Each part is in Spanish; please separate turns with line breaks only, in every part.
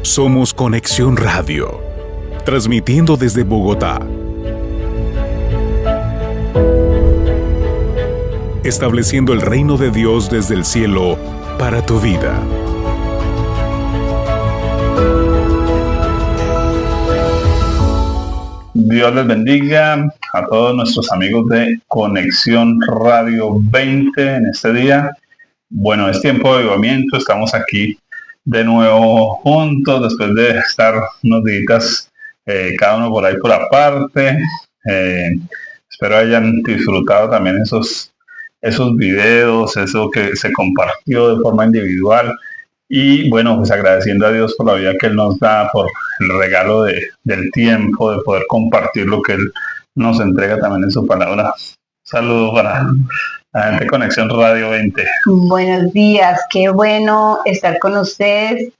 Somos Conexión Radio, transmitiendo desde Bogotá. Estableciendo el reino de Dios desde el cielo para tu vida.
Dios les bendiga a todos nuestros amigos de Conexión Radio 20 en este día. Bueno, es tiempo de avivamiento, estamos aquí de nuevo juntos después de estar unos días cada uno por ahí por aparte. Espero hayan disfrutado también esos videos, eso que se compartió de forma individual. Y bueno, pues agradeciendo a Dios por la vida que Él nos da, por el regalo del tiempo, de poder compartir lo que Él nos entrega también en su palabra. Saludos para la gente de Conexión Radio 20.
Buenos días, qué bueno estar con ustedes.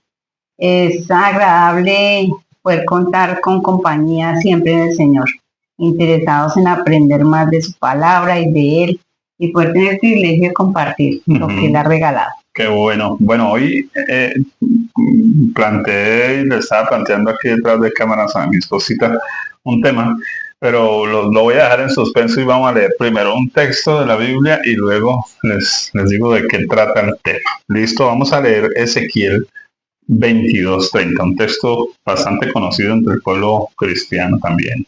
Es agradable poder contar con compañía siempre del Señor, interesados en aprender más de su palabra y de Él, y poder tener el privilegio de compartir lo que Él ha regalado.
Qué bueno. Bueno, hoy planteé y le estaba planteando aquí detrás de cámaras a mi esposita un tema, pero lo voy a dejar en suspenso y vamos a leer primero un texto de la Biblia y luego les digo de qué trata el tema. Listo, vamos a leer Ezequiel 22:30, un texto bastante conocido entre el pueblo cristiano también.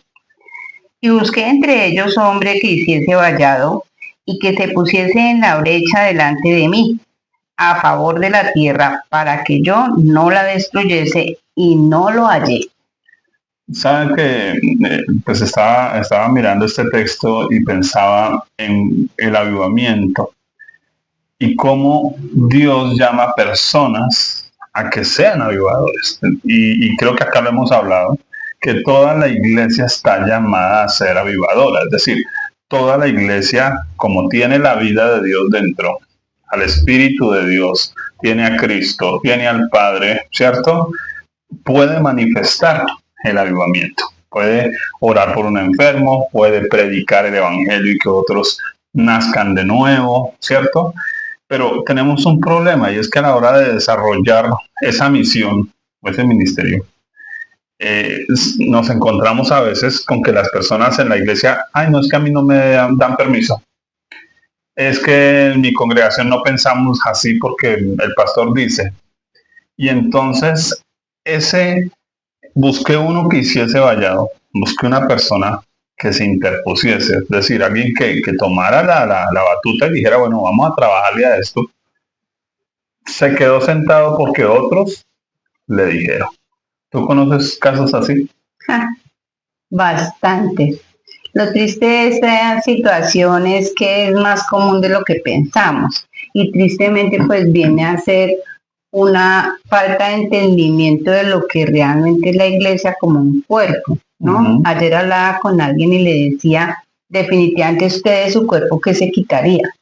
Y busqué entre ellos hombre que hiciese vallado y que se pusiese en la brecha delante de mí, a favor de la tierra, para que yo no la destruyese, y no lo hallé.
Saben que pues estaba mirando este texto y pensaba en el avivamiento y cómo Dios llama a personas a que sean avivadores. Y creo que acá lo hemos hablado, que toda la iglesia está llamada a ser avivadora, es decir, toda la iglesia, como tiene la vida de Dios dentro, al Espíritu de Dios, tiene a Cristo, tiene al Padre, ¿cierto? Puede manifestar el avivamiento, puede orar por un enfermo, puede predicar el Evangelio y que otros nazcan de nuevo, ¿cierto? Pero tenemos un problema y es que a la hora de desarrollar esa misión o ese ministerio, nos encontramos a veces con que las personas en la iglesia, no es que a mí no me dan permiso. Es que en mi congregación no pensamos así porque el pastor dice. Y entonces busqué uno que hiciese vallado, busqué una persona que se interpusiese, es decir, alguien que tomara la batuta y dijera, bueno, vamos a trabajarle a esto. Se quedó sentado porque otros le dijeron. ¿Tú conoces casos así?
Bastante. Lo triste de esta situación es que es más común de lo que pensamos y tristemente pues viene a ser una falta de entendimiento de lo que realmente es la iglesia como un cuerpo, ¿no? Uh-huh. Ayer hablaba con alguien y le decía, definitivamente usted de su cuerpo, ¿qué se quitaría?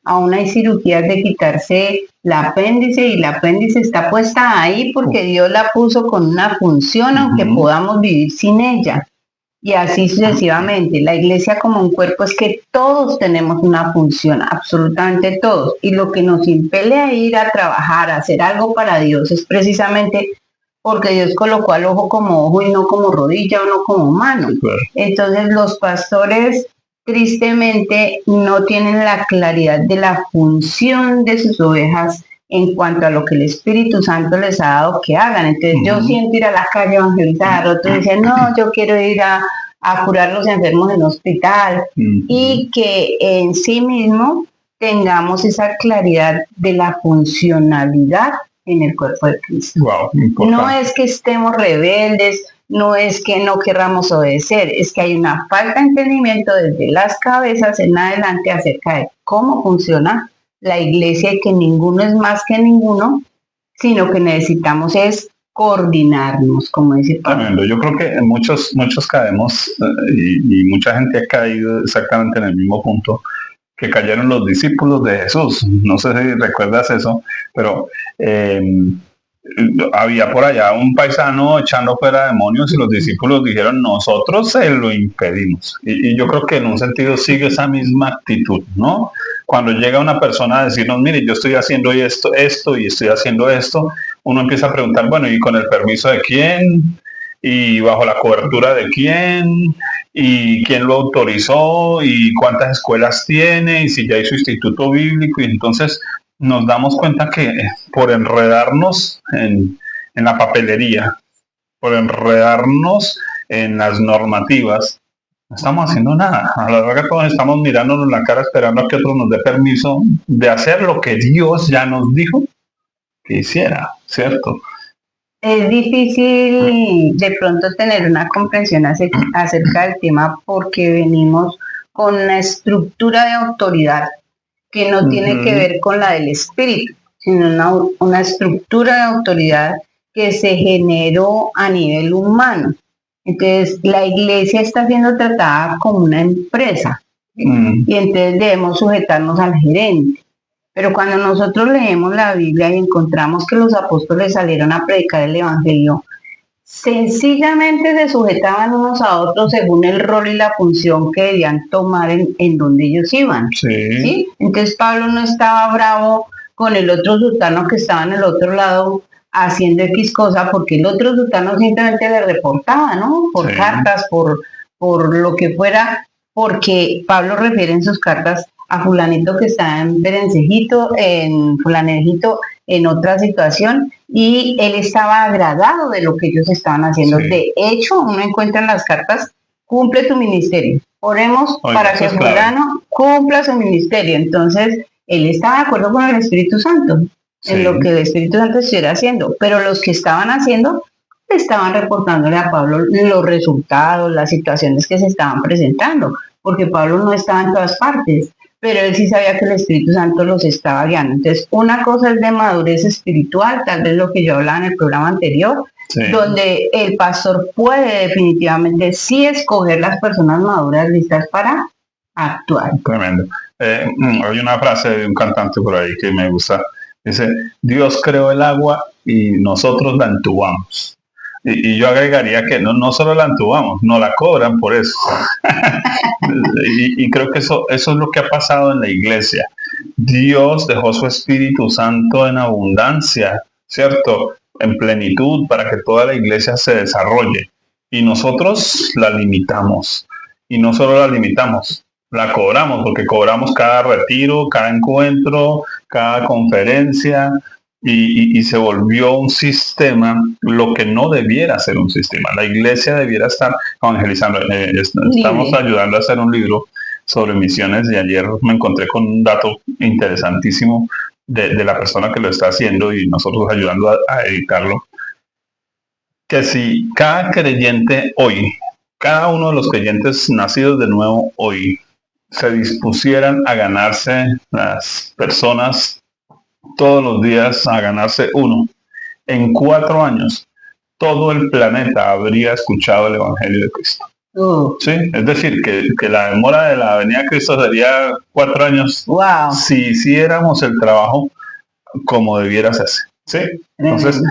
Aún hay cirugías de quitarse el apéndice y el apéndice está puesta ahí porque Dios la puso con una función, aunque podamos vivir sin ella. Y así sucesivamente. La iglesia como un cuerpo es que todos tenemos una función, absolutamente todos. Y lo que nos impele a ir a trabajar, a hacer algo para Dios, es precisamente porque Dios colocó al ojo como ojo y no como rodilla o no como mano. Entonces los pastores tristemente no tienen la claridad de la función de sus ovejas en cuanto a lo que el Espíritu Santo les ha dado que hagan. Entonces yo siento ir a la calle a evangelizar, otros dicen, no, yo quiero ir a curar los enfermos en el hospital, y que en sí mismo tengamos esa claridad de la funcionalidad en el cuerpo de Cristo.
Wow,
no es que estemos rebeldes, no es que no querramos obedecer, es que hay una falta de entendimiento desde las cabezas en adelante acerca de cómo funciona la iglesia y que ninguno es más que ninguno, sino que necesitamos es coordinarnos, como dice Pablo.
Tremendo. Yo creo que muchos caemos y mucha gente ha caído exactamente en el mismo punto que cayeron los discípulos de Jesús. No sé si recuerdas eso, pero había por allá un paisano echando fuera demonios y los discípulos dijeron, nosotros se lo impedimos. Y yo creo que en un sentido sigue esa misma actitud, ¿no? Cuando llega una persona a decirnos, mire, yo estoy haciendo esto y estoy haciendo esto, uno empieza a preguntar, bueno, ¿y con el permiso de quién? ¿Y bajo la cobertura de quién? ¿Y quién lo autorizó? ¿Y cuántas escuelas tiene? ¿Y si ya hizo instituto bíblico? Y entonces nos damos cuenta que por enredarnos en la papelería, por enredarnos en las normativas, no estamos haciendo nada. A la larga todos estamos mirándonos la cara esperando a que otro nos dé permiso de hacer lo que Dios ya nos dijo que hiciera, ¿cierto?
Es difícil de pronto tener una comprensión acerca del tema porque venimos con una estructura de autoridad que no tiene que ver con la del espíritu, sino una estructura de autoridad que se generó a nivel humano. Entonces, la iglesia está siendo tratada como una empresa y entonces debemos sujetarnos al gerente. Pero cuando nosotros leemos la Biblia y encontramos que los apóstoles salieron a predicar el Evangelio, sencillamente se sujetaban unos a otros según el rol y la función que debían tomar en donde ellos iban. ¿Sí? Entonces Pablo no estaba bravo con el otro sultano que estaba en el otro lado haciendo X cosa, porque el otro sultano simplemente le reportaba, ¿no? Por cartas, por lo que fuera, porque Pablo refiere en sus cartas a fulanito que está en Berencejito, en fulanejito, en otra situación, y él estaba agradado de lo que ellos estaban haciendo. De hecho, uno encuentra en las cartas, cumple tu ministerio. Oremos para que fulano cumpla su ministerio. Entonces, él estaba de acuerdo con el Espíritu Santo, en lo que el Espíritu Santo estuviera haciendo, pero los que estaban haciendo estaban reportándole a Pablo los resultados, las situaciones que se estaban presentando, porque Pablo no estaba en todas partes, pero él sí sabía que el Espíritu Santo los estaba guiando. Entonces, una cosa es de madurez espiritual, tal vez lo que yo hablaba en el programa anterior, donde el pastor puede definitivamente sí escoger las personas maduras listas para actuar.
Tremendo. Hay una frase de un cantante por ahí que me gusta. Dice, Dios creó el agua y nosotros la entubamos. Y yo agregaría que no solo la entubamos, no la cobran por eso. y creo que eso es lo que ha pasado en la iglesia. Dios dejó su Espíritu Santo en abundancia, ¿cierto? En plenitud para que toda la iglesia se desarrolle. Y nosotros la limitamos. Y no solo la limitamos, la cobramos, porque cobramos cada retiro, cada encuentro, cada conferencia, y se volvió un sistema, lo que no debiera ser un sistema. La iglesia debiera estar evangelizando. Estamos ayudando a hacer un libro sobre misiones y ayer me encontré con un dato interesantísimo de la persona que lo está haciendo y nosotros ayudando a editarlo, que si cada creyente hoy, cada uno de los creyentes nacidos de nuevo hoy, se dispusieran a ganarse las personas todos los días, a ganarse uno, en 4 años, todo el planeta habría escuchado el Evangelio de Cristo. ¿Sí? Es decir, que la demora de la venida de Cristo sería 4 años si hiciéramos el trabajo como debiera hacerse. ¿Sí? Entonces,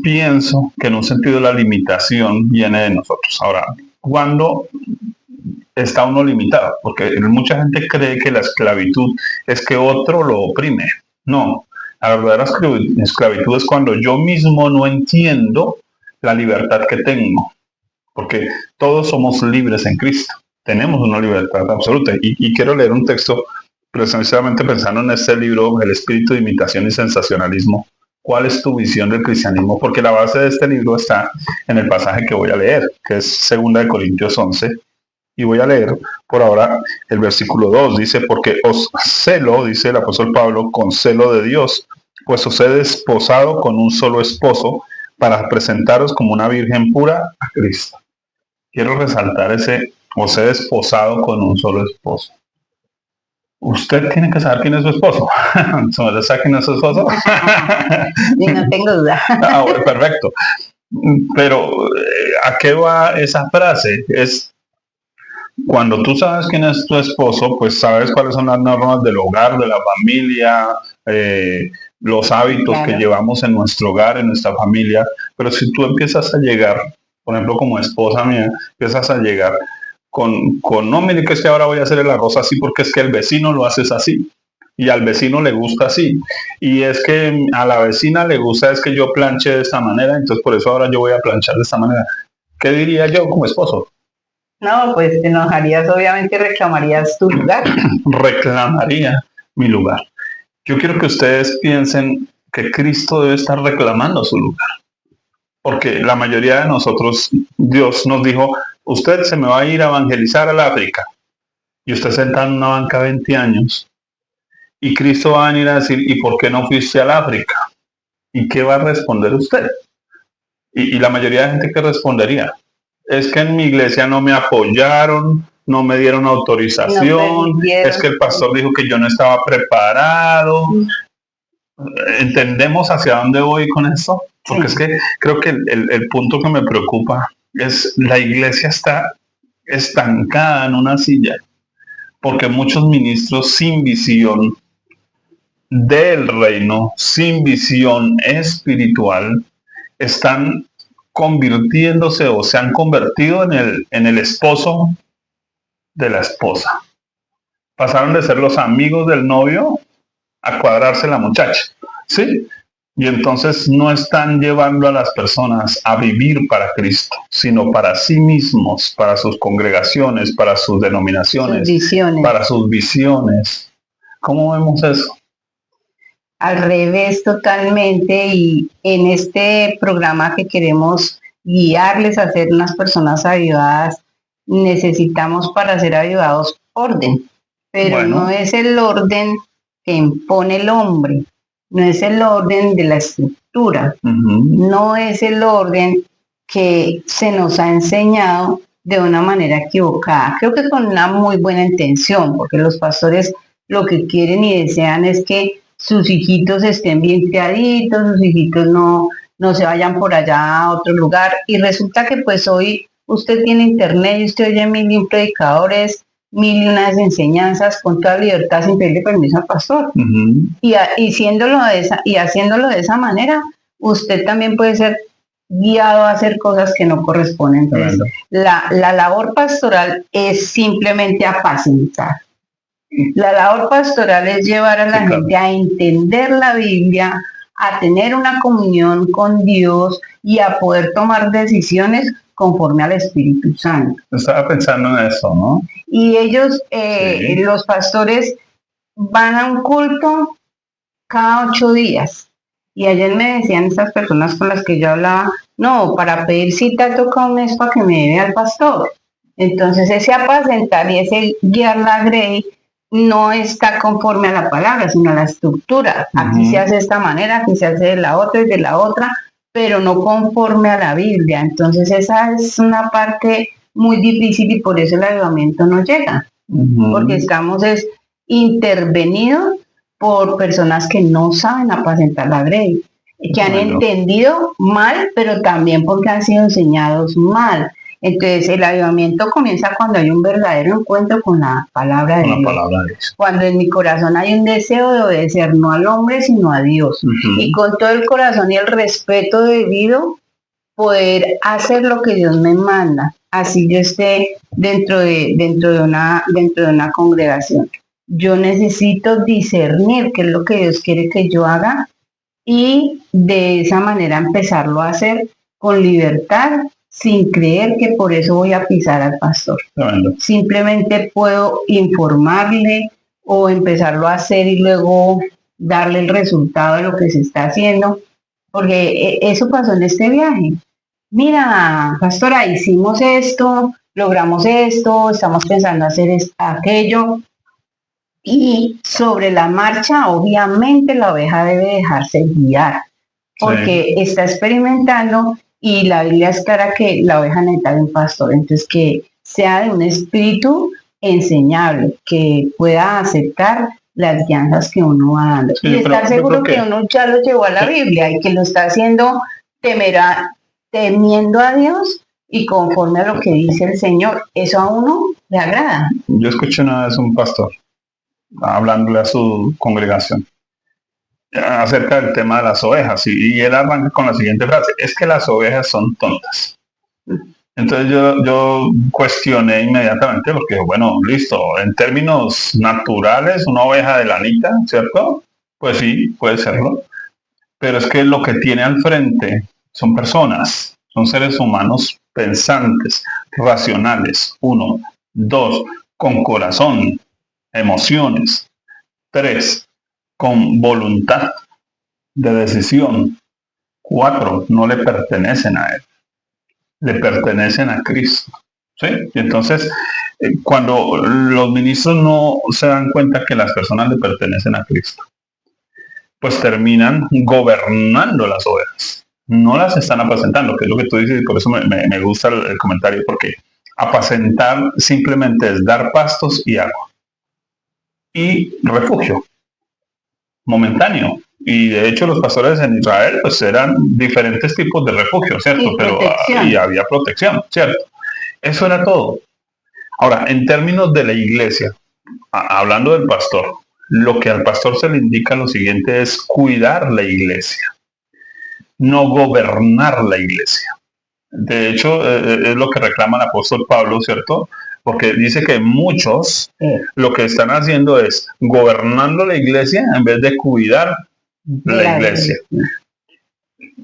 pienso que en un sentido la limitación viene de nosotros. Ahora, ¿cuándo está uno limitado? Porque mucha gente cree que la esclavitud es que otro lo oprime. No, la verdadera esclavitud es cuando yo mismo no entiendo la libertad que tengo, porque todos somos libres en Cristo, tenemos una libertad absoluta. Y quiero leer un texto precisamente pensando en este libro, El espíritu de imitación y sensacionalismo. ¿Cuál es tu visión del cristianismo? Porque la base de este libro está en el pasaje que voy a leer, que es 2 Corintios 11. Y voy a leer por ahora el versículo 2. Dice, porque os celo, dice el apóstol Pablo, con celo de Dios, pues os he desposado con un solo esposo para presentaros como una virgen pura a Cristo. Quiero resaltar ese, os he desposado con un solo esposo. Usted tiene que saber quién es su esposo. ¿Usted sabe quién es su esposo?
Yo no tengo duda.
Bueno, perfecto. Pero, ¿a qué va esa frase? Es cuando tú sabes quién es tu esposo, pues sabes cuáles son las normas del hogar, de la familia, los hábitos que llevamos en nuestro hogar, en nuestra familia. Pero si tú empiezas a llegar, por ejemplo, como esposa mía, empiezas a llegar con no, mire que es que ahora voy a hacer el arroz así porque es que el vecino lo hace así. y al vecino le gusta así. Y es que a la vecina le gusta es que yo planche de esta manera, entonces por eso ahora yo voy a planchar de esta manera. ¿Qué diría yo como esposo?
No, pues te enojarías, obviamente reclamarías tu lugar.
Reclamaría mi lugar. Yo quiero que ustedes piensen que Cristo debe estar reclamando su lugar. Porque la mayoría de nosotros, Dios nos dijo, usted se me va a ir a evangelizar al África. Y usted sentado en una banca 20 años. Y Cristo va a venir a decir, ¿y por qué no fuiste al África? ¿Y qué va a responder usted? Y la mayoría de gente que respondería, es que en mi iglesia no me apoyaron, no me dieron autorización,
No
es que el pastor dijo que yo no estaba preparado. ¿Entendemos hacia dónde voy con esto? Porque
Sí.
es que creo que el punto que me preocupa es la iglesia está estancada en una silla, porque muchos ministros sin visión del reino, sin visión espiritual, están convirtiéndose o se han convertido en el esposo de la esposa. Pasaron de ser los amigos del novio a cuadrarse la muchacha, ¿sí? Y entonces no están llevando a las personas a vivir para Cristo, sino para sí mismos, para sus congregaciones, para sus denominaciones,
Sus visiones.
para sus visiones. ¿Cómo vemos eso?
Al revés totalmente, y en este programa que queremos guiarles a ser unas personas avivadas, necesitamos para ser avivados orden, pero
Bueno.
no es el orden que impone el hombre, no es el orden de la estructura, no es el orden que se nos ha enseñado de una manera equivocada. Creo que con una muy buena intención, porque los pastores lo que quieren y desean es que sus hijitos estén bien criaditos, sus hijitos no se vayan por allá a otro lugar. Y resulta que pues hoy usted tiene internet y usted oye mil y un predicadores, mil y unas enseñanzas con toda libertad sin pedirle permiso al pastor. Y haciéndolo de esa manera, usted también puede ser guiado a hacer cosas que no corresponden. Entonces, la labor pastoral es simplemente apacentar. La labor pastoral es llevar a la gente a entender la Biblia, a tener una comunión con Dios y a poder tomar decisiones conforme al Espíritu Santo.
Estaba pensando en eso, ¿no?
Y ellos, los pastores, van a un culto cada 8 días. Y ayer me decían estas personas con las que yo hablaba, no, para pedir cita toca un mes para que me lleve al pastor. Entonces ese apacentar y ese guiar la grey no está conforme a la palabra, sino a la estructura. Aquí se hace de esta manera, aquí se hace de la otra y de la otra, pero no conforme a la Biblia. Entonces esa es una parte muy difícil y por eso el avivamiento no llega, porque estamos intervenidos por personas que no saben apacentar la grey, que han entendido mal, pero también porque han sido enseñados mal. Entonces el avivamiento comienza cuando hay un verdadero encuentro con la palabra de Dios. Cuando en mi corazón hay un deseo de obedecer no al hombre sino a Dios. Y con todo el corazón y el respeto debido poder hacer lo que Dios me manda. Así yo esté dentro de una congregación. Yo necesito discernir qué es lo que Dios quiere que yo haga y de esa manera empezarlo a hacer con libertad, sin creer que por eso voy a pisar al pastor. Simplemente puedo informarle o empezarlo a hacer y luego darle el resultado de lo que se está haciendo, porque eso pasó en este viaje. Mira, pastora, hicimos esto, logramos esto, estamos pensando hacer aquello, y sobre la marcha, obviamente la oveja debe dejarse guiar, porque está experimentando. Y la Biblia es clara que la oveja necesita de un pastor, entonces que sea de un espíritu enseñable, que pueda aceptar las guianzas que uno va dando. Sí, y estar seguro que uno ya lo llevó a la Biblia y que lo está haciendo temiendo a Dios y conforme a lo que dice el Señor. Eso a uno le agrada.
Yo escuché una vez un pastor hablándole a su congregación acerca del tema de las ovejas y él arranca con la siguiente frase: es que las ovejas son tontas. Entonces yo cuestioné inmediatamente porque, bueno, listo, en términos naturales, una oveja de lanita, ¿cierto? Pues sí, puede serlo. Pero es que lo que tiene al frente son personas, son seres humanos pensantes, racionales, 1. 2, con corazón, emociones. 3, con voluntad de decisión. 4, no le pertenecen a él, le pertenecen a Cristo. ¿Sí? Y entonces, cuando los ministros no se dan cuenta que las personas le pertenecen a Cristo, pues terminan gobernando las ovejas. No las están apacentando, que es lo que tú dices, y por eso me gusta el comentario, porque apacentar simplemente es dar pastos y agua. Y refugio, momentáneo. Y de hecho los pastores en Israel pues eran diferentes tipos de refugio, ¿cierto? Pero y había protección, ¿cierto? Eso era todo. Ahora, en términos de la iglesia, hablando del pastor, lo que al pastor se le indica lo siguiente es cuidar la iglesia, no gobernar la iglesia. De hecho, es lo que reclama el apóstol Pablo, ¿cierto? Porque dice que muchos lo que están haciendo es gobernando la iglesia en vez de cuidar la iglesia.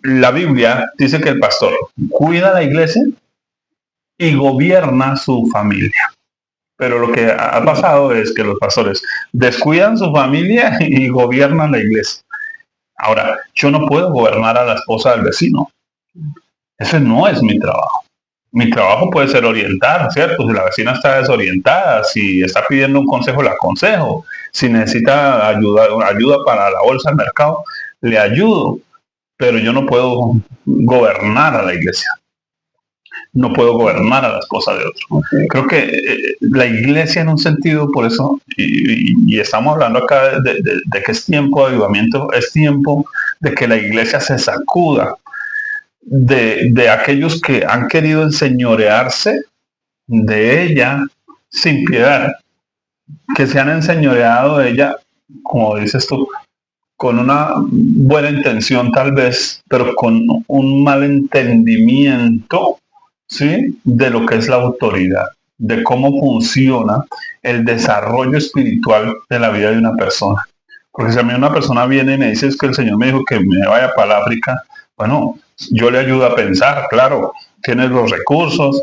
La Biblia dice que el pastor cuida la iglesia y gobierna su familia. Pero lo que ha pasado es que los pastores descuidan su familia y gobiernan la iglesia. Ahora, yo no puedo gobernar a la esposa del vecino. Ese no es mi trabajo. Mi trabajo puede ser orientar, ¿cierto? Si la vecina está desorientada, si está pidiendo un consejo, le aconsejo. Si necesita ayuda para la bolsa del mercado, le ayudo. Pero yo no puedo gobernar a la iglesia. No puedo gobernar a las cosas de otros. Okay. Creo que la iglesia en un sentido, por eso, y estamos hablando acá de que es tiempo de avivamiento, es tiempo de que la iglesia se sacuda de aquellos que han querido enseñorearse de ella sin piedad, que se han enseñoreado de ella, como dices tú, con una buena intención tal vez, pero con un mal entendimiento, ¿sí?, de lo que es la autoridad, de cómo funciona el desarrollo espiritual de la vida de una persona. Porque si a mí una persona viene y me dice es que el Señor me dijo que me vaya para el África, bueno, yo le ayudo a pensar, claro, tienes los recursos,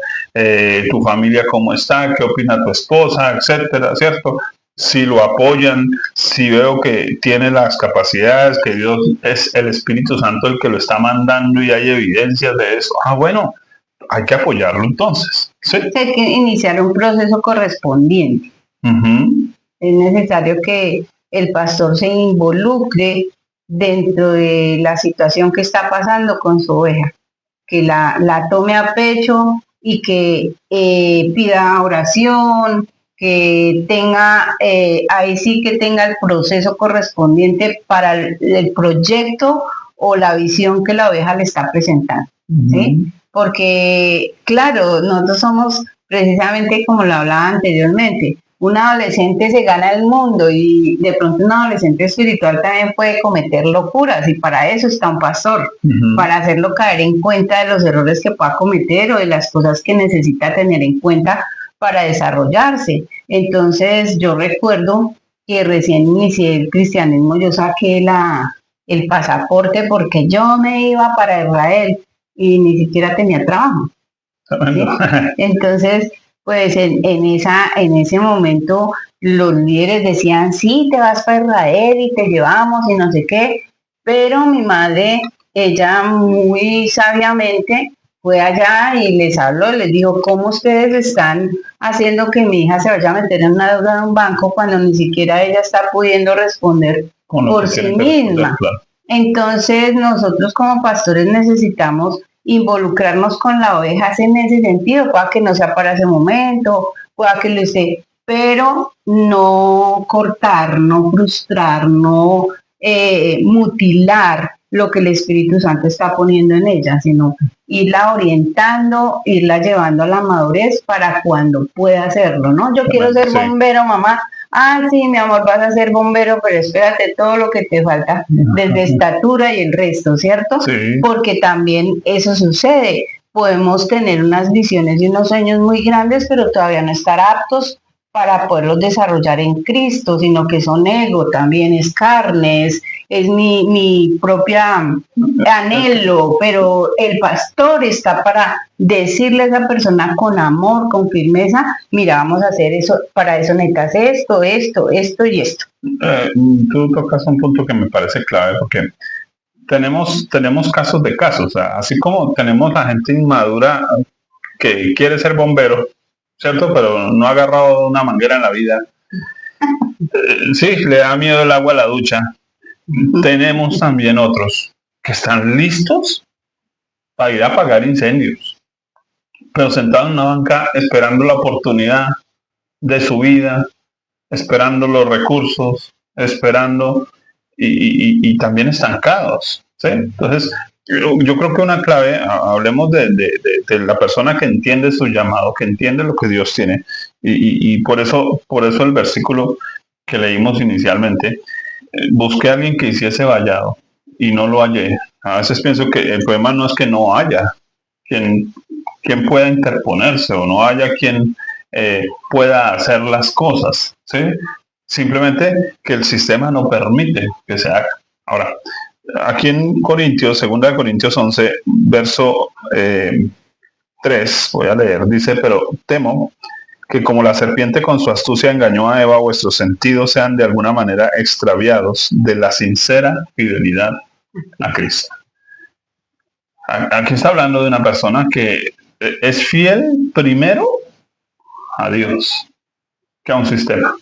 tu familia cómo está, qué opina tu esposa, etcétera, ¿cierto? Si lo apoyan, si veo que tiene las capacidades, que Dios es el Espíritu Santo el que lo está mandando y hay evidencias de eso, bueno, hay que apoyarlo entonces. ¿Sí?
Hay que iniciar un proceso correspondiente. Es necesario que el pastor se involucre dentro de la situación que está pasando con su oveja, que la tome a pecho y que pida oración, que tenga, ahí sí que tenga el proceso correspondiente para el proyecto o la visión que la oveja le está presentando, ¿sí? Porque, claro, nosotros somos precisamente como lo hablaba anteriormente, un adolescente se gana el mundo y de pronto un adolescente espiritual también puede cometer locuras y para eso está un pastor, para hacerlo caer en cuenta de los errores que pueda cometer o de las cosas que necesita tener en cuenta para desarrollarse. Entonces yo recuerdo que recién inicié el cristianismo, yo saqué el pasaporte porque yo me iba para Israel y ni siquiera tenía trabajo, ¿sí? Entonces pues en ese momento los líderes decían, sí, te vas para Israel y te llevamos y no sé qué, pero mi madre, ella muy sabiamente fue allá y les habló, les dijo, ¿cómo ustedes están haciendo que mi hija se vaya a meter en una deuda de un banco cuando ni siquiera ella está pudiendo responder por sí misma? Claro. Entonces nosotros como pastores necesitamos involucrarnos con la oveja en ese sentido, pueda que no sea para ese momento, pueda que lo esté, pero no cortar, no frustrar, no mutilar lo que el Espíritu Santo está poniendo en ella, sino irla orientando, irla llevando a la madurez para cuando pueda hacerlo, ¿no? Yo quiero ser bombero, mamá. Ah, sí, mi amor, vas a ser bombero, pero espérate todo lo que te falta, desde estatura y el resto, ¿cierto? Sí. Porque también eso sucede, podemos tener unas visiones y unos sueños muy grandes, pero todavía no estar aptos para poderlos desarrollar en Cristo, sino que son ego, también es carne, es mi propia anhelo, pero el pastor está para decirle a esa persona con amor, con firmeza, mira, vamos a hacer eso, para eso necesitas esto, esto y esto.
Tú tocas un punto que me parece clave, porque tenemos casos de casos, o sea, así como tenemos a gente inmadura que quiere ser bombero, ¿cierto? Pero no ha agarrado una manguera en la vida. Sí, le da miedo el agua a la ducha. Tenemos también otros que están listos para ir a apagar incendios, pero sentados en una banca esperando la oportunidad de su vida, esperando los recursos, esperando y también estancados, ¿sí? Entonces, yo creo que una clave, hablemos de la persona que entiende su llamado, que entiende lo que Dios tiene, y por eso el versículo que leímos inicialmente, busqué a alguien que hiciese vallado y no lo hallé. A veces pienso que el problema no es que no haya quien pueda interponerse o no haya quien pueda hacer las cosas, ¿sí? Simplemente que el sistema no permite que se haga. Ahora, aquí en Corintios, 2 Corintios 11, verso 3, voy a leer, dice, pero temo que como la serpiente con su astucia engañó a Eva, vuestros sentidos sean de alguna manera extraviados de la sincera fidelidad a Cristo. Aquí está hablando de una persona que es fiel primero a Dios que a un sistema.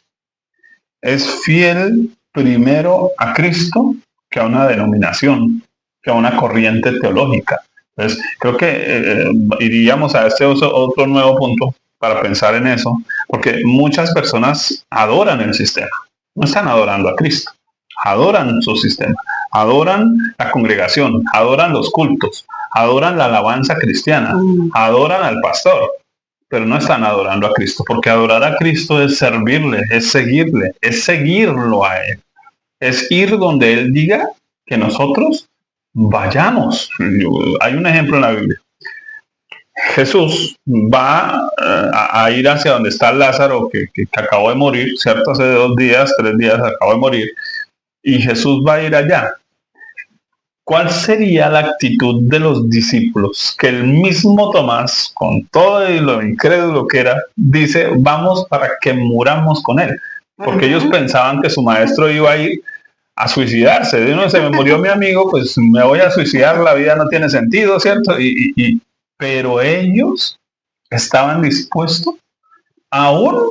Es fiel primero a Cristo que a una denominación, que a una corriente teológica. Entonces, creo que iríamos a este otro nuevo punto para pensar en eso, porque muchas personas adoran el sistema, no están adorando a Cristo, adoran su sistema, adoran la congregación, adoran los cultos, adoran la alabanza cristiana, adoran al pastor, pero no están adorando a Cristo, porque adorar a Cristo es servirle, es seguirle, es seguirlo a Él, es ir donde Él diga que nosotros vayamos. Hay un ejemplo en la Biblia. Jesús va a ir hacia donde está Lázaro, que acabó de morir, ¿cierto? Hace 2 días, 3 días acabó de morir, y Jesús va a ir allá. ¿Cuál sería la actitud de los discípulos? Que el mismo Tomás, con todo y lo incrédulo que era, dice, vamos para que muramos con él. Porque ellos pensaban que su maestro iba a ir a suicidarse. De uno, se me murió mi amigo, pues me voy a suicidar, la vida no tiene sentido, ¿cierto? Pero ellos estaban dispuestos aún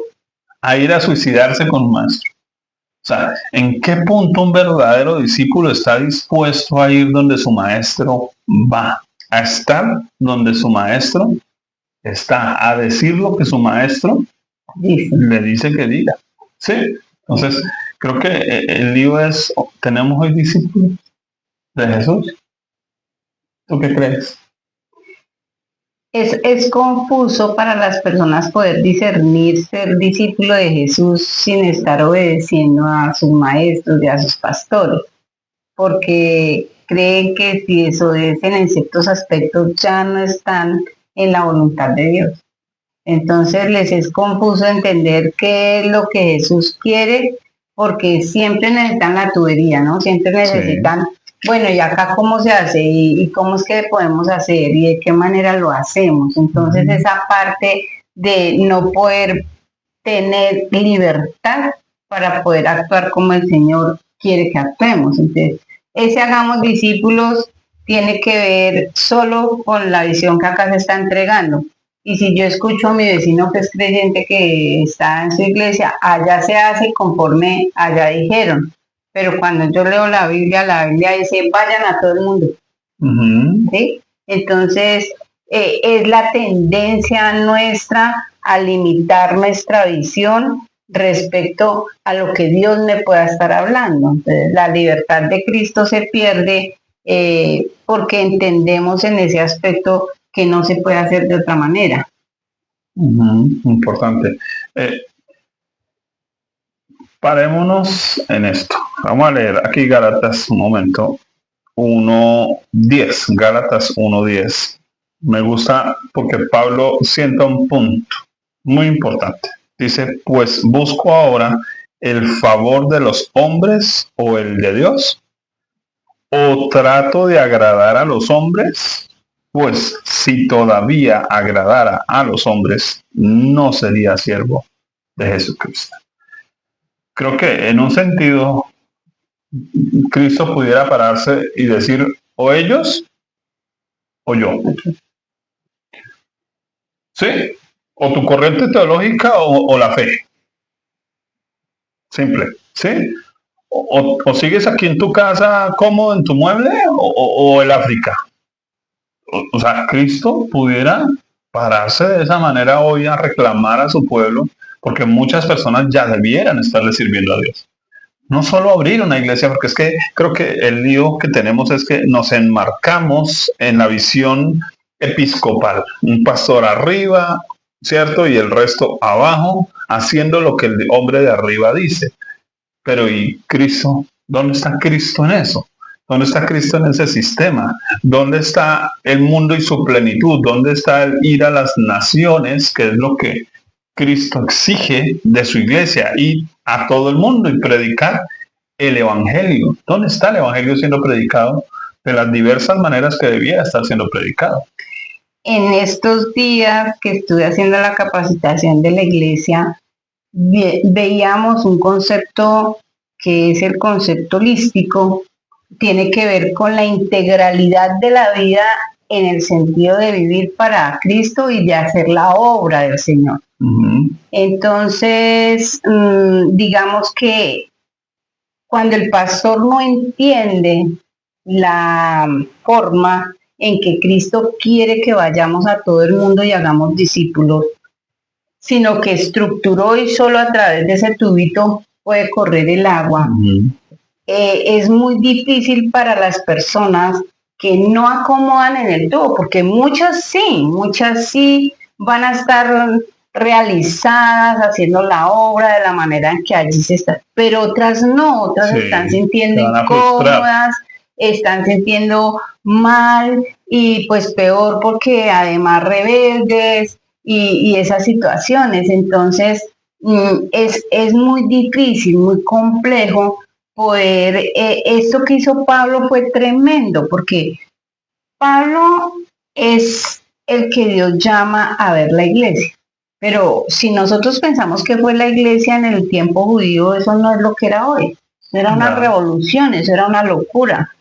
a ir a suicidarse con un maestro. O sea, ¿en qué punto un verdadero discípulo está dispuesto a ir donde su maestro va? A estar donde su maestro está, a decir lo que su maestro le dice que diga. Sí, entonces creo que el lío es, ¿tenemos hoy discípulos de Jesús? ¿Tú qué crees?
Es confuso para las personas poder discernir ser discípulo de Jesús sin estar obedeciendo a sus maestros y a sus pastores, porque creen que si desobedecen en ciertos aspectos ya no están en la voluntad de Dios. Entonces les es confuso entender qué es lo que Jesús quiere, porque siempre necesitan la tubería, ¿no? Siempre necesitan... Sí. Bueno, ¿y acá cómo se hace? ¿Y cómo es que podemos hacer? ¿Y de qué manera lo hacemos? Entonces, esa parte de no poder tener libertad para poder actuar como el Señor quiere que actuemos. Entonces, ese hagamos discípulos tiene que ver solo con la visión que acá se está entregando. Y si yo escucho a mi vecino que es creyente que está en su iglesia, allá se hace conforme allá dijeron. Pero cuando yo leo la Biblia dice, vayan a todo el mundo. ¿Sí? Entonces, es la tendencia nuestra a limitar nuestra visión respecto a lo que Dios me pueda estar hablando. Entonces, la libertad de Cristo se pierde porque entendemos en ese aspecto que no se puede hacer de otra manera.
Importante. Parémonos en esto. Vamos a leer aquí Gálatas un momento. 1:10. Gálatas 1:10. Me gusta porque Pablo sienta un punto muy importante. Dice, pues busco ahora el favor de los hombres o el de Dios, o trato de agradar a los hombres, pues si todavía agradara a los hombres, no sería siervo de Jesucristo. Creo que en un sentido, Cristo pudiera pararse y decir, o ellos o yo. ¿Sí? O tu corriente teológica o la fe. Simple. ¿Sí? O sigues aquí en tu casa cómodo en tu mueble o el África. O sea, Cristo pudiera pararse de esa manera hoy a reclamar a su pueblo, porque muchas personas ya debieran estarle sirviendo a Dios. No solo abrir una iglesia, porque es que creo que el lío que tenemos es que nos enmarcamos en la visión episcopal. Un pastor arriba, ¿cierto? Y el resto abajo, haciendo lo que el hombre de arriba dice. Pero ¿y Cristo? ¿Dónde está Cristo en eso? ¿Dónde está Cristo en ese sistema? ¿Dónde está el mundo y su plenitud? ¿Dónde está el ir a las naciones, que es lo que Cristo exige de su iglesia, ir a todo el mundo y predicar el evangelio? ¿Dónde está el evangelio siendo predicado de las diversas maneras que debía estar siendo predicado?
En estos días que estuve haciendo la capacitación de la iglesia, veíamos un concepto que es el concepto holístico. Tiene que ver con la integralidad de la vida en el sentido de vivir para Cristo y de hacer la obra del Señor. Entonces, digamos que cuando el pastor no entiende la forma en que Cristo quiere que vayamos a todo el mundo y hagamos discípulos, sino que estructuró y solo a través de ese tubito puede correr el agua, es muy difícil para las personas que no acomodan en el tubo, porque muchas sí van a estar realizadas, haciendo la obra de la manera en que allí se está, pero otras no, otras
Sí,
están sintiendo
se van a frustrar.
incómodas, están sintiendo mal y pues peor porque además rebeldes y esas situaciones. Entonces es muy difícil, muy complejo poder, esto que hizo Pablo fue tremendo, porque Pablo es el que Dios llama a ver la iglesia. Pero si nosotros pensamos que fue la iglesia en el tiempo judío, eso no es lo que era hoy. Era una revolución, eso era una locura.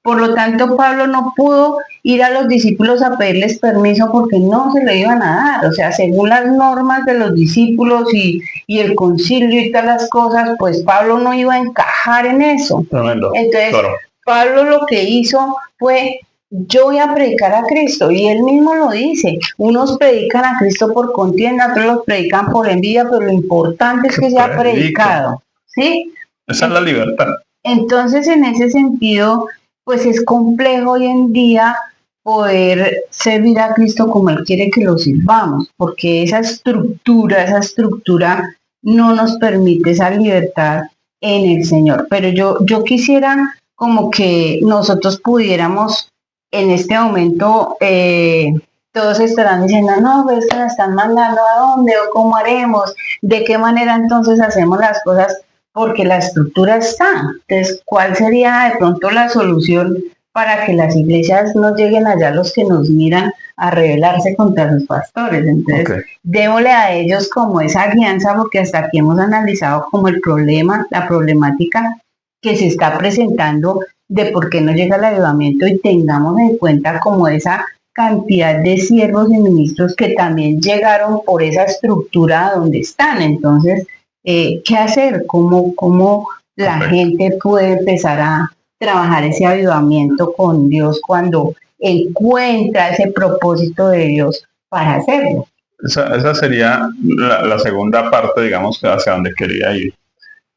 Por lo tanto, Pablo no pudo ir a los discípulos a pedirles permiso porque no se lo iban a dar. O sea, según las normas de los discípulos y el concilio y todas las cosas, pues Pablo no iba a encajar en eso.
Tremendo.
Entonces,
Claro.
Pablo lo que hizo fue, yo voy a predicar a Cristo, y él mismo lo dice, unos predican a Cristo por contienda, otros los predican por envidia, pero lo importante es que sea predicado, ¿sí?
Esa es la libertad.
Entonces, en ese sentido, pues es complejo hoy en día poder servir a Cristo como Él quiere que lo sirvamos, porque esa estructura no nos permite esa libertad en el Señor. Pero yo quisiera como que nosotros pudiéramos en este momento, todos estarán diciendo, no, pues que nos están mandando a dónde o cómo haremos, de qué manera entonces hacemos las cosas, porque la estructura está. Entonces, ¿cuál sería de pronto la solución para que las iglesias no lleguen allá los que nos miran a rebelarse contra sus pastores? Entonces, démosle a ellos como esa alianza, porque hasta aquí hemos analizado como el problema, la problemática que se está presentando de por qué no llega el avivamiento, y tengamos en cuenta como esa cantidad de siervos y ministros que también llegaron por esa estructura donde están. Entonces, ¿qué hacer? ¿Cómo la gente puede empezar a trabajar ese avivamiento con Dios cuando encuentra ese propósito de Dios para hacerlo?
Esa sería la segunda parte, digamos, hacia donde quería ir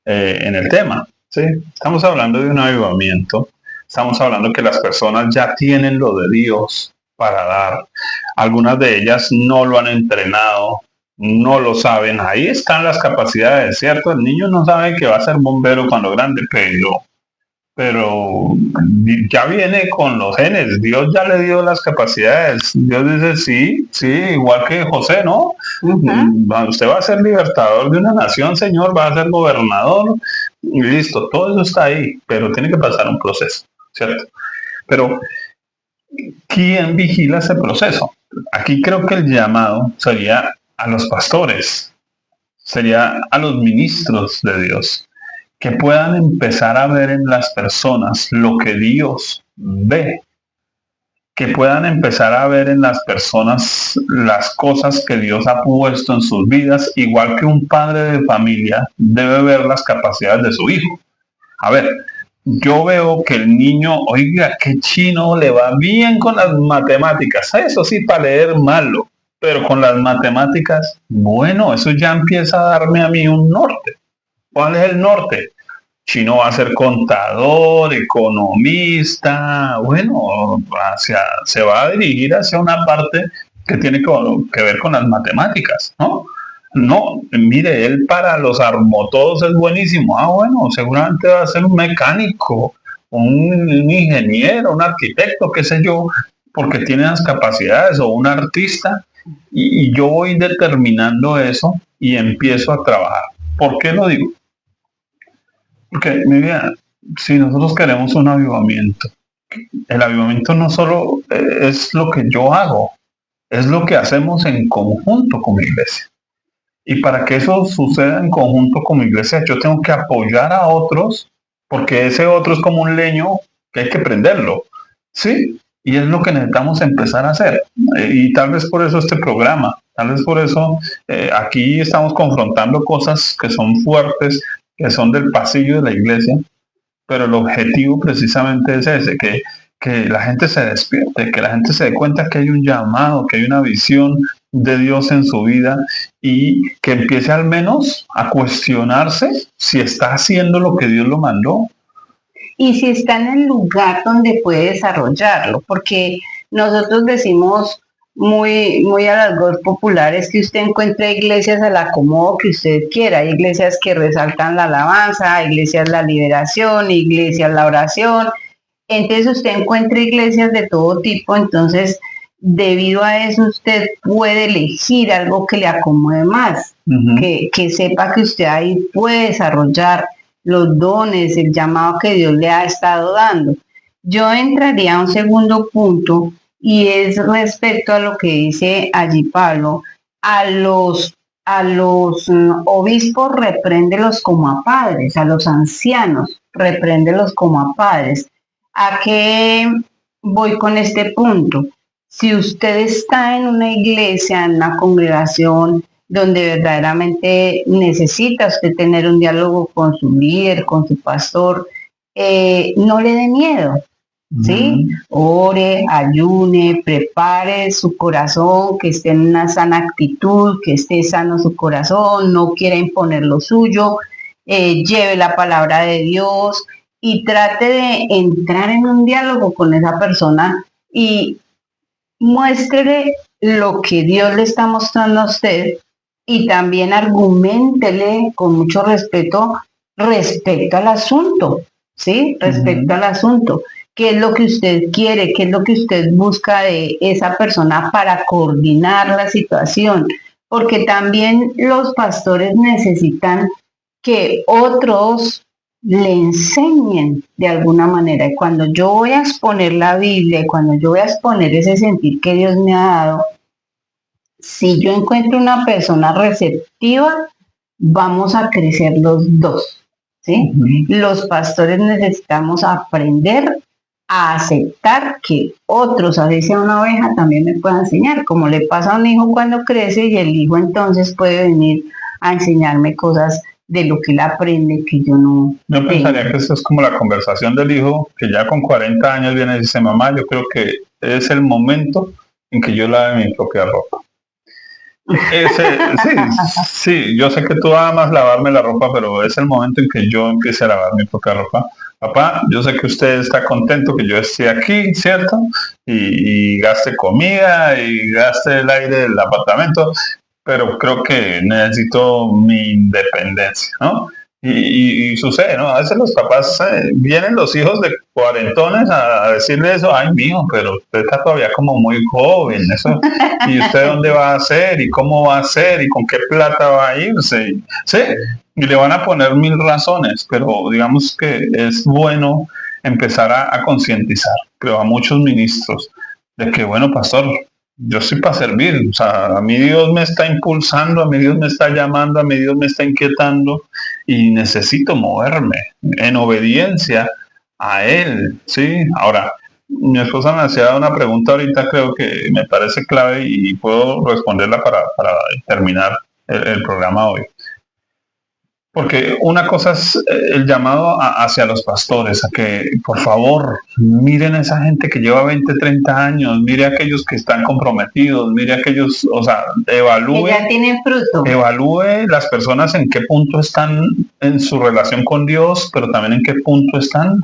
en el tema. ¿Sí? Estamos hablando de un avivamiento, estamos hablando que las personas ya tienen lo de Dios para dar. Algunas de ellas no lo han entrenado, no lo saben. Ahí están las capacidades, ¿cierto? El niño no sabe que va a ser bombero cuando grande, pero pero ya viene con los genes, Dios ya le dio las capacidades, Dios dice sí, sí, igual que José, ¿no? Usted va a ser libertador de una nación, señor, va a ser gobernador, y listo, todo eso está ahí, pero tiene que pasar un proceso, ¿cierto? Pero, ¿quién vigila ese proceso? Aquí creo que el llamado sería a los pastores, sería a los ministros de Dios, que puedan empezar a ver en las personas lo que Dios ve, que puedan empezar a ver en las personas las cosas que Dios ha puesto en sus vidas, igual que un padre de familia debe ver las capacidades de su hijo. A ver, yo veo que el niño, oiga, qué chino, le va bien con las matemáticas, eso sí, para leer malo, pero con las matemáticas, bueno, eso ya empieza a darme a mí un norte. ¿Cuál es el norte? Chino va a ser contador, economista, bueno, se va a dirigir hacia una parte que tiene que ver con las matemáticas, ¿no? No, mire, él para los armotodos es buenísimo. Ah, bueno, seguramente va a ser un mecánico, un ingeniero, un arquitecto, qué sé yo, porque tiene las capacidades, o un artista, y yo voy determinando eso y empiezo a trabajar. ¿Por qué lo digo? Porque, mi vida, si nosotros queremos un avivamiento, el avivamiento no solo es lo que yo hago, es lo que hacemos en conjunto con mi iglesia. Y para que eso suceda en conjunto con mi iglesia, yo tengo que apoyar a otros, porque ese otro es como un leño que hay que prenderlo, ¿sí? Y es lo que necesitamos empezar a hacer. Y tal vez por eso este programa, tal vez por eso aquí estamos confrontando cosas que son fuertes, que son del pasillo de la iglesia, pero el objetivo precisamente es ese, que la gente se despierte, que la gente se dé cuenta que hay un llamado, que hay una visión de Dios en su vida, y que empiece al menos a cuestionarse si está haciendo lo que Dios lo mandó.
Y si está en el lugar donde puede desarrollarlo, porque nosotros decimos muy a las voz populares que usted encuentra iglesias al acomodo que usted quiera. Hay iglesias que resaltan la alabanza, iglesias la liberación, iglesias la oración. Entonces usted encuentra iglesias de todo tipo, entonces debido a eso usted puede elegir algo que le acomode más, que sepa que usted ahí puede desarrollar los dones, el llamado que Dios le ha estado dando. Yo entraría a un segundo punto, y es respecto a lo que dice allí Pablo, a los obispos repréndelos como a padres, a los ancianos repréndelos como a padres. ¿A qué voy con este punto? Si usted está en una iglesia, en una congregación donde verdaderamente necesita usted tener un diálogo con su líder, con su pastor, no le dé miedo, ¿sí? Ore, ayune, prepare su corazón, que esté en una sana actitud, que esté sano su corazón, no quiera imponer lo suyo, lleve la palabra de Dios y trate de entrar en un diálogo con esa persona y muéstrele lo que Dios le está mostrando a usted, y también argumentele con mucho respeto respecto al asunto, ¿sí? Respecto al asunto. ¿Qué es lo que usted quiere? ¿Qué es lo que usted busca de esa persona para coordinar la situación? Porque también los pastores necesitan que otros le enseñen de alguna manera. Y cuando yo voy a exponer la Biblia, y cuando yo voy a exponer ese sentir que Dios me ha dado, si yo encuentro una persona receptiva, vamos a crecer los dos, ¿sí? Los pastores necesitamos aprender a aceptar que otros, así sea una oveja, también me puedan enseñar, como le pasa a un hijo cuando crece, y el hijo entonces puede venir a enseñarme cosas de lo que él aprende que yo no.
Yo pensaría que eso es como la conversación del hijo que ya con 40 años viene y dice: mamá, yo creo que es el momento en que yo lave mi propia ropa. Sí, yo sé que tú amas lavarme la ropa, pero es el momento en que yo empiece a lavar mi propia ropa. Papá, yo sé que usted está contento que yo esté aquí, ¿cierto? Y gaste comida y gaste el aire del apartamento, pero creo que necesito mi independencia, ¿no? Y sucede, ¿no? A veces los papás, vienen los hijos de cuarentones a decirle eso, ay, mijo, pero usted está todavía como muy joven, eso, y usted dónde va a hacer, y cómo va a hacer, y con qué plata va a irse, sí, y le van a poner mil razones, pero digamos que es bueno empezar a concientizar, creo, a muchos ministros, de que, bueno, pastor, yo soy para servir, o sea, a mí Dios me está impulsando, a mí Dios me está llamando, a mí Dios me está inquietando, y necesito moverme en obediencia a Él, ¿sí? Ahora, mi esposa me hacía una pregunta ahorita, creo que me parece clave y puedo responderla para terminar el programa hoy. Porque una cosa es, el llamado hacia los pastores, a que por favor miren a esa gente que lleva 20, 30 años, mire a aquellos que están comprometidos, mire a aquellos, o sea,
Que ya tienen fruto.
evalúe las personas en qué punto están en su relación con Dios, pero también en qué punto están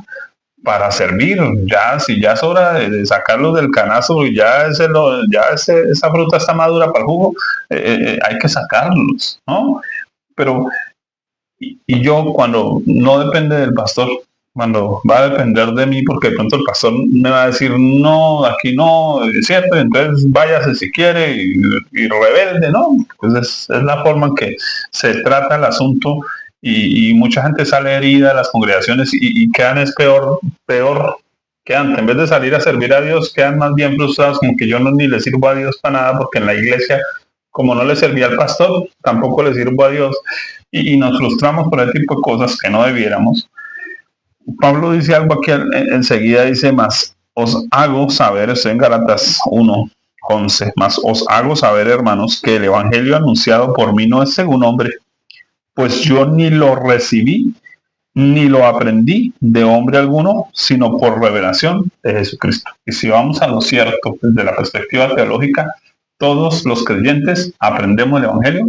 para servir. Ya, si ya es hora de sacarlos del canasto, y ya, esa fruta está madura para el jugo, hay que sacarlos, ¿no? Pero y yo, cuando no depende del pastor, cuando va a depender de mí, porque de pronto el pastor me va a decir, no, aquí no, es cierto, entonces váyase si quiere y rebelde, ¿no? Pues es la forma en que se trata el asunto, y mucha gente sale herida de las congregaciones, y quedan es peor que antes. En vez de salir a servir a Dios, quedan más bien frustrados, como que yo no ni le sirvo a Dios para nada, porque en la iglesia, como no le servía al pastor, tampoco le sirvo a Dios, y nos frustramos por ese tipo de cosas que no debiéramos. Pablo dice algo aquí enseguida, dice, más os hago saber, estoy en Gálatas 1:11, más os hago saber, hermanos, que el evangelio anunciado por mí no es según hombre, pues yo ni lo recibí ni lo aprendí de hombre alguno, sino por revelación de Jesucristo. Y si vamos a lo cierto desde la perspectiva teológica, todos los creyentes aprendemos el evangelio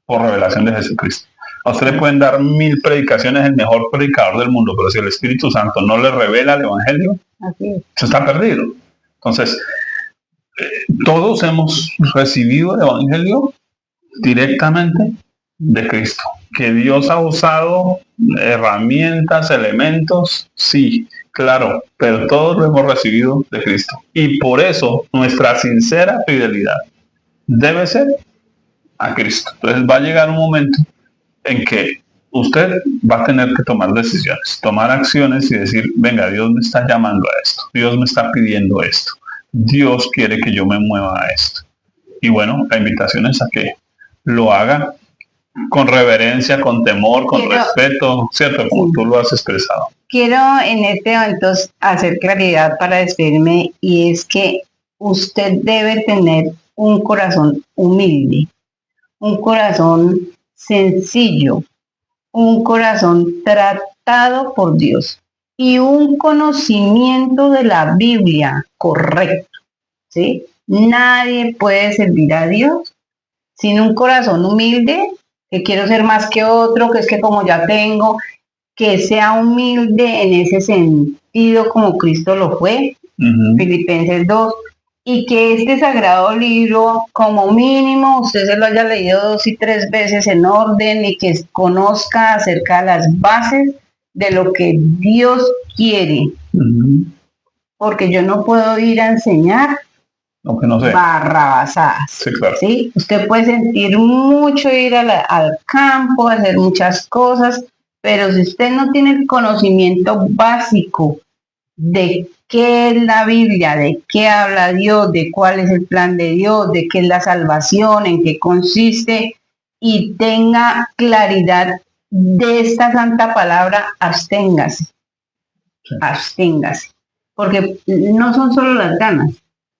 por revelación de Jesucristo. A usted le pueden dar 1000 predicaciones, el mejor predicador del mundo, pero si el Espíritu Santo no le revela el Evangelio, se está perdido. Entonces, todos hemos recibido el Evangelio directamente de Cristo. Que Dios ha usado herramientas, elementos, sí, claro, pero todos lo hemos recibido de Cristo. Y por eso nuestra sincera fidelidad debe ser a Cristo. Entonces va a llegar un momento en que usted va a tener que tomar decisiones, tomar acciones y decir, venga, Dios me está llamando a esto, Dios me está pidiendo esto, Dios quiere que yo me mueva a esto. Y bueno, la invitación es a que lo haga con reverencia, con temor, con respeto, ¿cierto? Como tú lo has expresado.
Quiero en este momento hacer claridad para despedirme, y es que usted debe tener un corazón humilde, un corazón sencillo, un corazón tratado por Dios y un conocimiento de la Biblia correcto, ¿sí? Nadie puede servir a Dios sin un corazón humilde, que quiero ser más que otro, que es que como ya tengo, que sea humilde en ese sentido como Cristo lo fue, Filipenses 2, y que este sagrado libro, como mínimo, usted se lo haya leído 2 y 3 veces en orden, y que conozca acerca de las bases de lo que Dios quiere. Porque yo no puedo ir a enseñar
aunque no sé,
barrabasadas.
Sí, claro.
¿Sí? Usted puede sentir mucho ir al campo, hacer muchas cosas, pero si usted no tiene el conocimiento básico de qué es la Biblia, de qué habla Dios, de cuál es el plan de Dios, de qué es la salvación, en qué consiste, y tenga claridad de esta santa palabra, absténgase. Sí. Absténgase. Porque no son solo las ganas,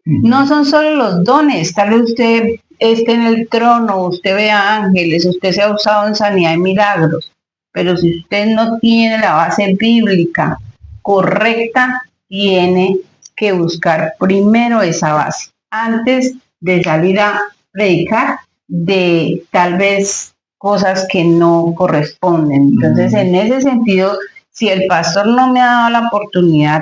no son solo los dones. Tal vez usted esté en el trono, usted vea ángeles, usted se ha usado en sanidad y milagros, pero si usted no tiene la base bíblica correcta, tiene que buscar primero esa base antes de salir a predicar de tal vez cosas que no corresponden. Entonces, en ese sentido, si el pastor no me ha dado la oportunidad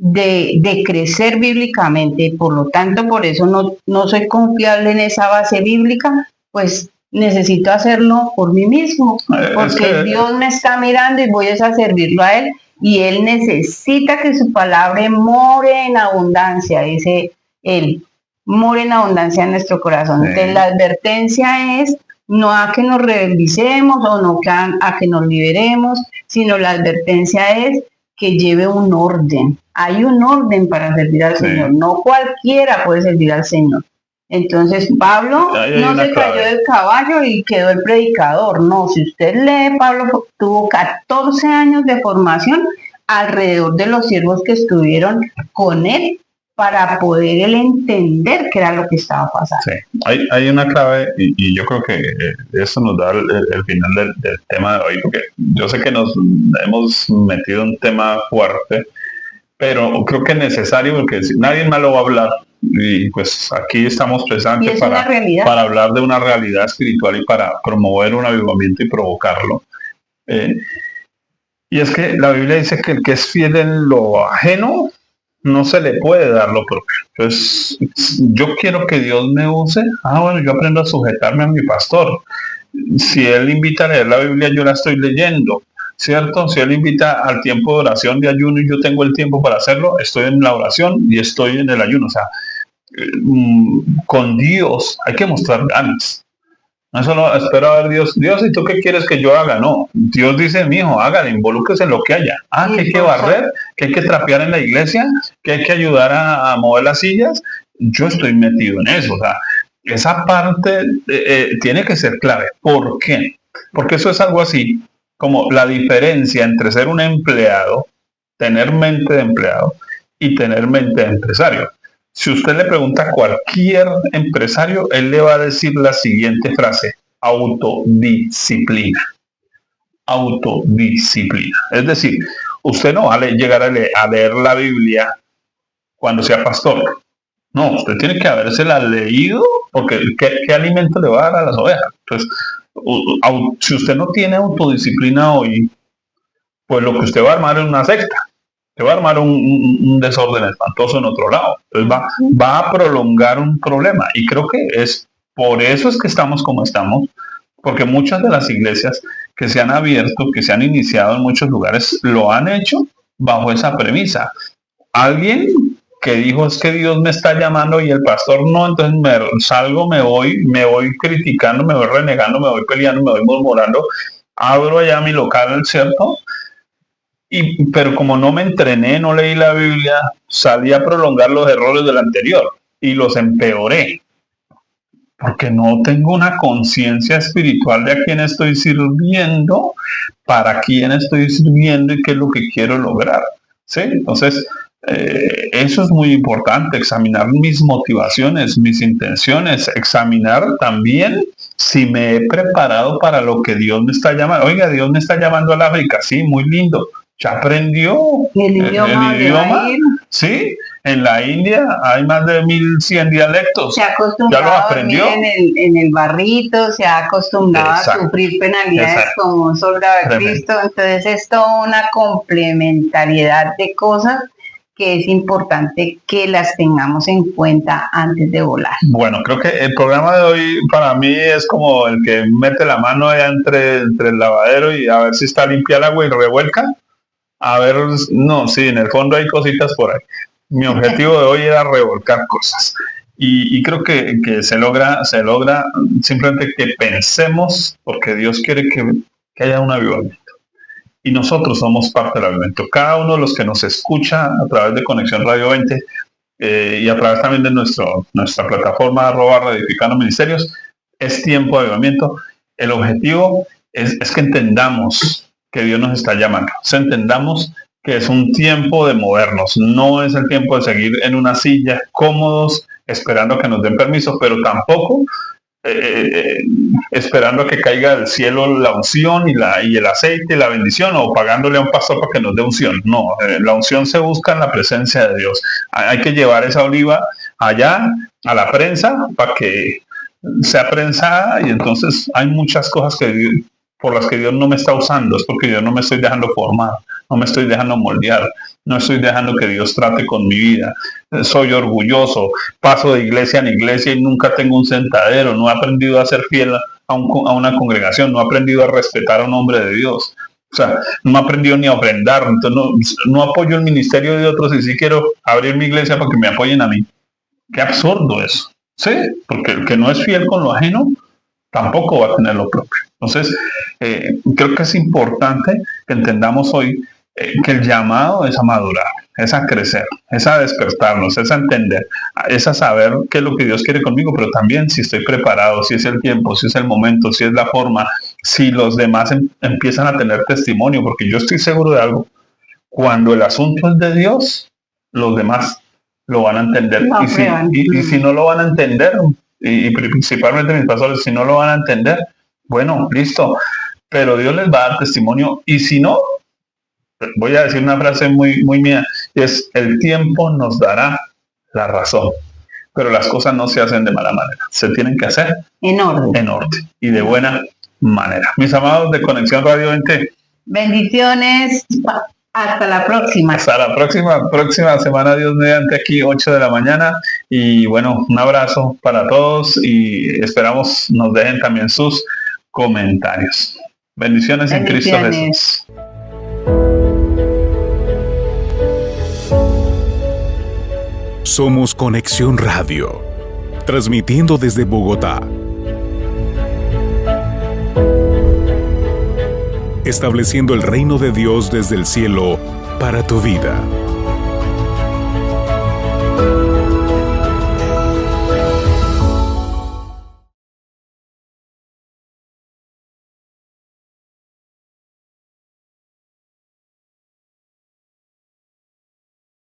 de crecer bíblicamente, por lo tanto, por eso no soy confiable en esa base bíblica, pues necesito hacerlo por mí mismo, porque Dios me está mirando y voy a servirlo a Él, y Él necesita que su palabra more en abundancia, dice Él, more en abundancia en nuestro corazón. Entonces la advertencia es no a que nos rebeldicemos o no a que nos liberemos, sino la advertencia es que lleve un orden. Hay un orden para servir al Señor, no cualquiera puede servir al Señor. Entonces Pablo no se cayó del caballo y quedó el predicador. No, si usted lee, Pablo tuvo 14 años de formación alrededor de los siervos que estuvieron con él para poder él entender qué era lo que estaba pasando.
Sí, hay una clave y yo creo que eso nos da el final del tema de hoy, porque yo sé que nos hemos metido en un tema fuerte, pero creo que es necesario porque nadie más lo va a hablar. Y pues aquí estamos presentes para hablar de una realidad espiritual y para promover un avivamiento y provocarlo. Y es que la Biblia dice que el que es fiel en lo ajeno no se le puede dar lo propio. Entonces, yo quiero que Dios me use. Bueno, yo aprendo a sujetarme a mi pastor. Si él invita a leer la Biblia, yo la estoy leyendo, ¿cierto? Si él invita al tiempo de oración, de ayuno, y yo tengo el tiempo para hacerlo, estoy en la oración y estoy en el ayuno. O sea, con Dios hay que mostrar ganas. No solo espero a ver Dios, ¿y tú qué quieres que yo haga? No, Dios dice, mijo, hágale, involúquese en lo que haya. Que hay que barrer, que hay que trapear en la iglesia, que hay que ayudar a mover las sillas. Yo estoy metido en eso. O sea, esa parte tiene que ser clave. ¿Por qué? Porque eso es algo así como la diferencia entre ser un empleado, tener mente de empleado y tener mente de empresario. Si usted le pregunta a cualquier empresario, él le va a decir la siguiente frase: autodisciplina. Autodisciplina. Es decir, usted no va a llegar a leer la Biblia cuando sea pastor. No, usted tiene que habérsela leído, porque ¿qué alimento le va a dar a las ovejas? Entonces, si usted no tiene autodisciplina hoy, pues lo que usted va a armar es una secta. Se va a armar un desorden espantoso en otro lado. Entonces va a prolongar un problema. Y creo que es por eso es que estamos como estamos, porque muchas de las iglesias que se han abierto, que se han iniciado en muchos lugares, lo han hecho bajo esa premisa. Alguien que dijo es que Dios me está llamando y el pastor no, entonces me voy criticando, me voy renegando, me voy peleando, me voy murmurando, abro allá mi local, ¿cierto? Pero como no me entrené, no leí la Biblia, salí a prolongar los errores del anterior y los empeoré. Porque no tengo una conciencia espiritual de a quién estoy sirviendo, para quién estoy sirviendo y qué es lo que quiero lograr. ¿Sí? Entonces, eso es muy importante, examinar mis motivaciones, mis intenciones, examinar también si me he preparado para lo que Dios me está llamando. Oiga, Dios me está llamando al África, sí, muy lindo. ¿Ya aprendió
el idioma?
Sí, en la India hay más de 1100 dialectos.
Se ha acostumbrado
¿Ya lo aprendió?
En el barrito, se ha acostumbrado a sufrir penalidades como un soldado de Cristo. Entonces es toda una complementariedad de cosas que es importante que las tengamos en cuenta antes de volar.
Bueno, creo que el programa de hoy para mí es como el que mete la mano allá entre el lavadero y a ver si está limpia el agua y revuelca. A ver, no, sí, en el fondo hay cositas por ahí. Mi objetivo de hoy era revolcar cosas. Y creo que se logra simplemente que pensemos, porque Dios quiere que haya un avivamiento. Y nosotros somos parte del avivamiento. Cada uno de los que nos escucha a través de Conexión Radio 20 y a través también de nuestra plataforma @Reedificando Ministerios, es tiempo de avivamiento. El objetivo es que entendamos que Dios nos está llamando. Entendamos que es un tiempo de movernos. No es el tiempo de seguir en una silla cómodos esperando que nos den permiso, pero tampoco esperando a que caiga del cielo la unción y el aceite y la bendición, o pagándole a un pastor para que nos dé unción. No, la unción se busca en la presencia de Dios. Hay que llevar esa oliva allá a la prensa para que sea prensada, y entonces hay muchas cosas por las que Dios no me está usando. Es porque yo no me estoy dejando formar, no me estoy dejando moldear, no estoy dejando que Dios trate con mi vida. Soy orgulloso, paso de iglesia en iglesia y nunca tengo un sentadero, no he aprendido a ser fiel a una congregación, no he aprendido a respetar a un hombre de Dios. O sea, no he aprendido ni a ofrendar, entonces no apoyo el ministerio de otros y sí quiero abrir mi iglesia para que me apoyen a mí. Qué absurdo eso. Sí, porque el que no es fiel con lo ajeno, tampoco va a tener lo propio. Entonces, creo que es importante que entendamos hoy que el llamado es a madurar, es a crecer, es a despertarnos, es a entender, es a saber qué es lo que Dios quiere conmigo, pero también si estoy preparado, si es el tiempo, si es el momento, si es la forma, si los demás empiezan a tener testimonio, porque yo estoy seguro de algo, cuando el asunto es de Dios, los demás lo van a entender.
No,
y si no lo van a entender, y principalmente mis pastores, si no lo van a entender, bueno, listo, pero Dios les va a dar testimonio, y si no, voy a decir una frase muy, muy mía, es: el tiempo nos dará la razón, pero las cosas no se hacen de mala manera, se tienen que hacer
en orden
y de buena manera. Mis amados de Conexión Radio 20,
bendiciones, hasta la próxima.
Hasta la próxima semana, Dios mediante, aquí 8 de la mañana. Y bueno, un abrazo para todos y esperamos nos dejen también sus comentarios. Bendiciones en Cristo Jesús.
Somos Conexión Radio, transmitiendo desde Bogotá. Estableciendo el reino de Dios desde el cielo para tu vida.